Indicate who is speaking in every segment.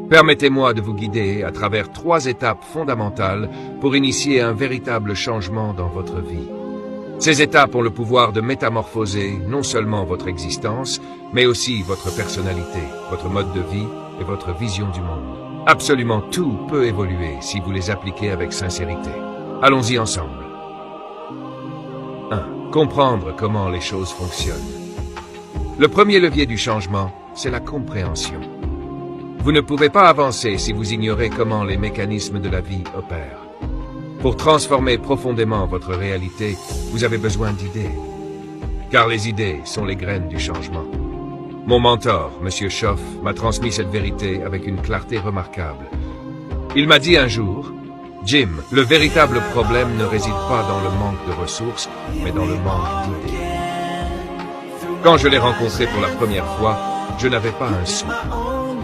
Speaker 1: Permettez-moi de vous guider à travers 3 étapes fondamentales pour initier un véritable changement dans votre vie. Ces étapes ont le pouvoir de métamorphoser non seulement votre existence, mais aussi votre personnalité, votre mode de vie et votre vision du monde. Absolument tout peut évoluer si vous les appliquez avec sincérité. Allons-y ensemble. 1. Comprendre comment les choses fonctionnent. Le premier levier du changement, c'est la compréhension. Vous ne pouvez pas avancer si vous ignorez comment les mécanismes de la vie opèrent. Pour transformer profondément votre réalité, vous avez besoin d'idées. Car les idées sont les graines du changement. Mon mentor, M. Schoff, m'a transmis cette vérité avec une clarté remarquable. Il m'a dit un jour, « Jim, le véritable problème ne réside pas dans le manque de ressources, mais dans le manque d'idées. » Quand je l'ai rencontré pour la première fois, je n'avais pas un sou.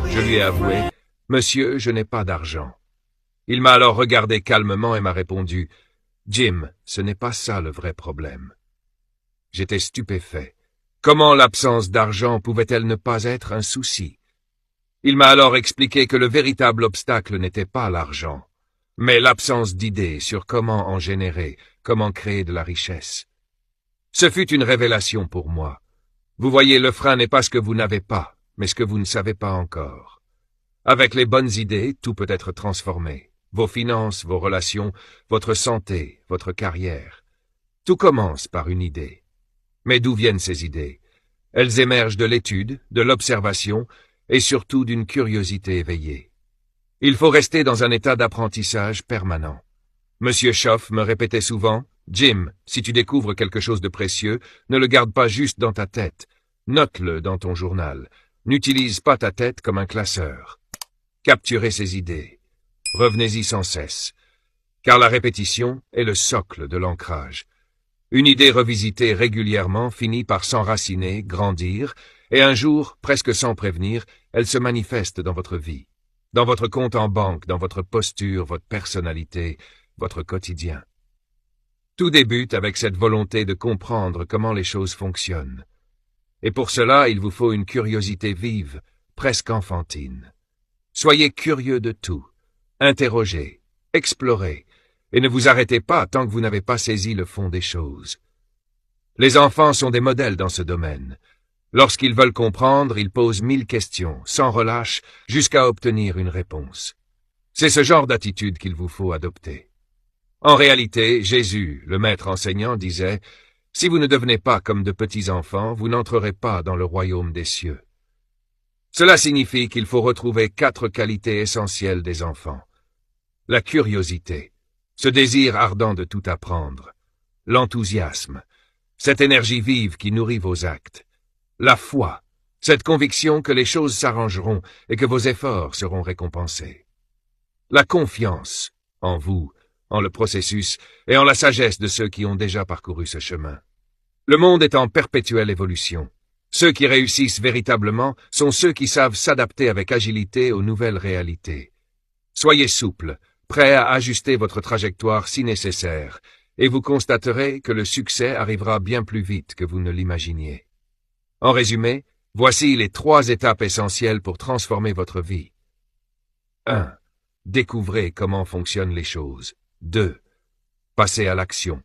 Speaker 1: Je lui ai avoué, « Monsieur, je n'ai pas d'argent. » Il m'a alors regardé calmement et m'a répondu, « Jim, ce n'est pas ça le vrai problème. » J'étais stupéfait. Comment l'absence d'argent pouvait-elle ne pas être un souci? Il m'a alors expliqué que le véritable obstacle n'était pas l'argent, mais l'absence d'idées sur comment en générer, comment créer de la richesse. Ce fut une révélation pour moi. Vous voyez, le frein n'est pas ce que vous n'avez pas, mais ce que vous ne savez pas encore. Avec les bonnes idées, tout peut être transformé. Vos finances, vos relations, votre santé, votre carrière. Tout commence par une idée. Mais d'où viennent ces idées? Elles émergent de l'étude, de l'observation et surtout d'une curiosité éveillée. Il faut rester dans un état d'apprentissage permanent. Monsieur Schoff me répétait souvent, « Jim, si tu découvres quelque chose de précieux, ne le garde pas juste dans ta tête. Note-le dans ton journal. N'utilise pas ta tête comme un classeur. Capturez ces idées. Revenez-y sans cesse. Car la répétition est le socle de l'ancrage. Une idée revisitée régulièrement finit par s'enraciner, grandir, et un jour, presque sans prévenir, elle se manifeste dans votre vie. Dans votre compte en banque, dans votre posture, votre personnalité, votre quotidien. Tout débute avec cette volonté de comprendre comment les choses fonctionnent. Et pour cela, il vous faut une curiosité vive, presque enfantine. Soyez curieux de tout, interrogez, explorez, et ne vous arrêtez pas tant que vous n'avez pas saisi le fond des choses. Les enfants sont des modèles dans ce domaine. Lorsqu'ils veulent comprendre, ils posent 1000 questions, sans relâche, jusqu'à obtenir une réponse. C'est ce genre d'attitude qu'il vous faut adopter. En réalité, Jésus, le maître enseignant, disait « Si vous ne devenez pas comme de petits enfants, vous n'entrerez pas dans le royaume des cieux. » Cela signifie qu'il faut retrouver 4 qualités essentielles des enfants. La curiosité, ce désir ardent de tout apprendre. L'enthousiasme, cette énergie vive qui nourrit vos actes. La foi, cette conviction que les choses s'arrangeront et que vos efforts seront récompensés. La confiance en vous, en le processus et en la sagesse de ceux qui ont déjà parcouru ce chemin. Le monde est en perpétuelle évolution. Ceux qui réussissent véritablement sont ceux qui savent s'adapter avec agilité aux nouvelles réalités. Soyez souple, prêt à ajuster votre trajectoire si nécessaire, et vous constaterez que le succès arrivera bien plus vite que vous ne l'imaginiez. En résumé, voici les 3 étapes essentielles pour transformer votre vie. 1. Découvrez comment fonctionnent les choses. 2. Passez à l'action.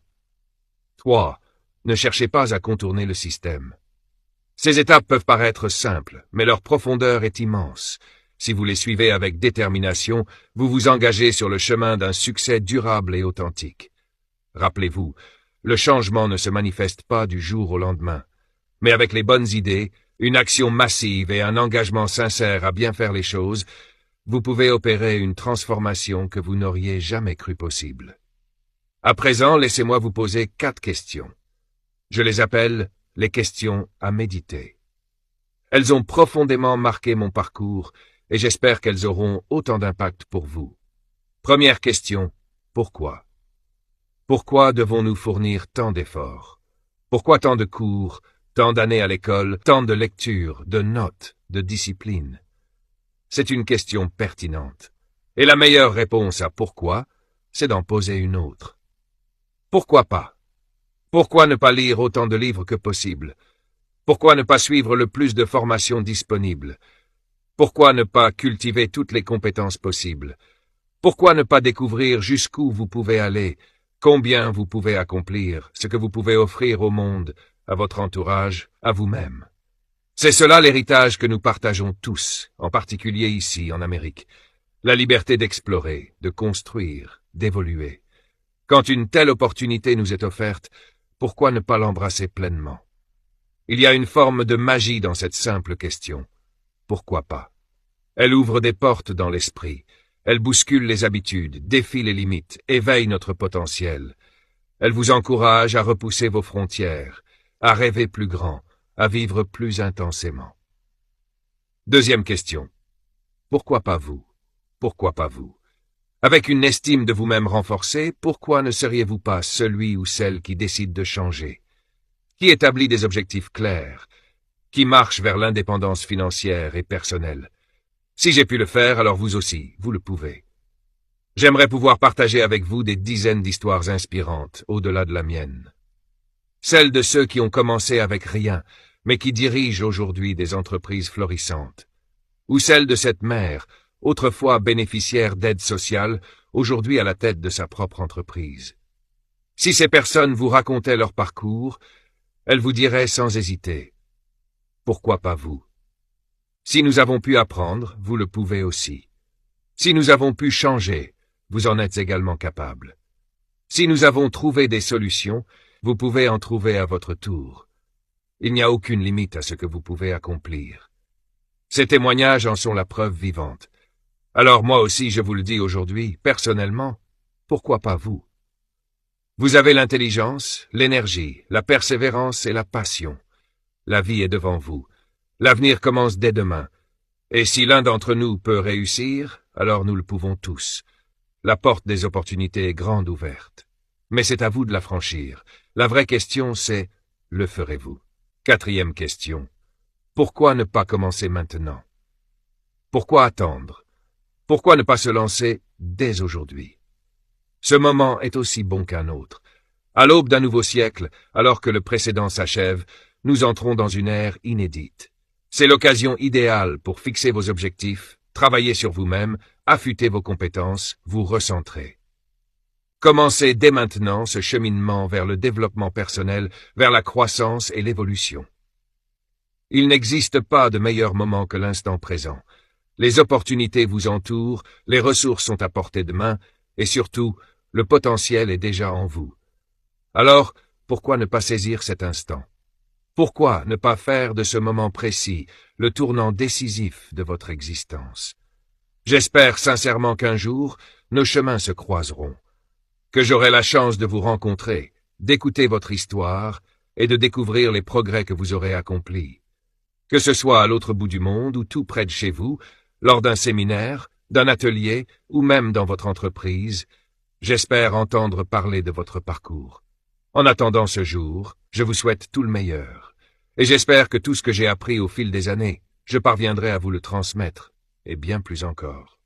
Speaker 1: 3. Ne cherchez pas à contourner le système. Ces étapes peuvent paraître simples, mais leur profondeur est immense. Si vous les suivez avec détermination, vous vous engagez sur le chemin d'un succès durable et authentique. Rappelez-vous, le changement ne se manifeste pas du jour au lendemain. Mais avec les bonnes idées, une action massive et un engagement sincère à bien faire les choses, vous pouvez opérer une transformation que vous n'auriez jamais cru possible. À présent, laissez-moi vous poser 4 questions. Je les appelle les questions à méditer. Elles ont profondément marqué mon parcours et j'espère qu'elles auront autant d'impact pour vous. Première question, pourquoi? Pourquoi devons-nous fournir tant d'efforts? Pourquoi tant de cours, tant d'années à l'école, tant de lectures, de notes, de discipline? C'est une question pertinente. Et la meilleure réponse à pourquoi, c'est d'en poser une autre. Pourquoi pas? Pourquoi ne pas lire autant de livres que possible? Pourquoi ne pas suivre le plus de formations disponibles? Pourquoi ne pas cultiver toutes les compétences possibles? Pourquoi ne pas découvrir jusqu'où vous pouvez aller, combien vous pouvez accomplir, ce que vous pouvez offrir au monde, à votre entourage, à vous-même? C'est cela l'héritage que nous partageons tous, en particulier ici, en Amérique. La liberté d'explorer, de construire, d'évoluer. Quand une telle opportunité nous est offerte, pourquoi ne pas l'embrasser pleinement? Il y a une forme de magie dans cette simple question. Pourquoi pas? Elle ouvre des portes dans l'esprit. Elle bouscule les habitudes, défie les limites, éveille notre potentiel. Elle vous encourage à repousser vos frontières, à rêver plus grand, à vivre plus intensément. Deuxième question. Pourquoi pas vous? Pourquoi pas vous? Avec une estime de vous-même renforcée, pourquoi ne seriez-vous pas celui ou celle qui décide de changer? Qui établit des objectifs clairs? Qui marche vers l'indépendance financière et personnelle? Si j'ai pu le faire, alors vous aussi, vous le pouvez. J'aimerais pouvoir partager avec vous des dizaines d'histoires inspirantes, au-delà de la mienne. Celles de ceux qui ont commencé avec rien, mais qui dirigent aujourd'hui des entreprises florissantes. Ou celles de cette mère, autrefois bénéficiaire d'aide sociale, aujourd'hui à la tête de sa propre entreprise. Si ces personnes vous racontaient leur parcours, elles vous diraient sans hésiter, pourquoi pas vous? Si nous avons pu apprendre, vous le pouvez aussi. Si nous avons pu changer, vous en êtes également capable. Si nous avons trouvé des solutions, vous pouvez en trouver à votre tour. Il n'y a aucune limite à ce que vous pouvez accomplir. Ces témoignages en sont la preuve vivante. Alors moi aussi je vous le dis aujourd'hui, personnellement, pourquoi pas vous? Vous avez l'intelligence, l'énergie, la persévérance et la passion. La vie est devant vous. L'avenir commence dès demain. Et si l'un d'entre nous peut réussir, alors nous le pouvons tous. La porte des opportunités est grande ouverte. Mais c'est à vous de la franchir. La vraie question c'est, le ferez-vous? Quatrième question. Pourquoi ne pas commencer maintenant? Pourquoi attendre? Pourquoi ne pas se lancer dès aujourd'hui? Ce moment est aussi bon qu'un autre. À l'aube d'un nouveau siècle, alors que le précédent s'achève, nous entrons dans une ère inédite. C'est l'occasion idéale pour fixer vos objectifs, travailler sur vous-même, affûter vos compétences, vous recentrer. Commencez dès maintenant ce cheminement vers le développement personnel, vers la croissance et l'évolution. Il n'existe pas de meilleur moment que l'instant présent. Les opportunités vous entourent, les ressources sont à portée de main, et surtout, le potentiel est déjà en vous. Alors, pourquoi ne pas saisir cet instant? Pourquoi ne pas faire de ce moment précis le tournant décisif de votre existence? J'espère sincèrement qu'un jour, nos chemins se croiseront, que j'aurai la chance de vous rencontrer, d'écouter votre histoire et de découvrir les progrès que vous aurez accomplis. Que ce soit à l'autre bout du monde ou tout près de chez vous, lors d'un séminaire, d'un atelier ou même dans votre entreprise, j'espère entendre parler de votre parcours. En attendant ce jour, je vous souhaite tout le meilleur. Et j'espère que tout ce que j'ai appris au fil des années, je parviendrai à vous le transmettre, et bien plus encore.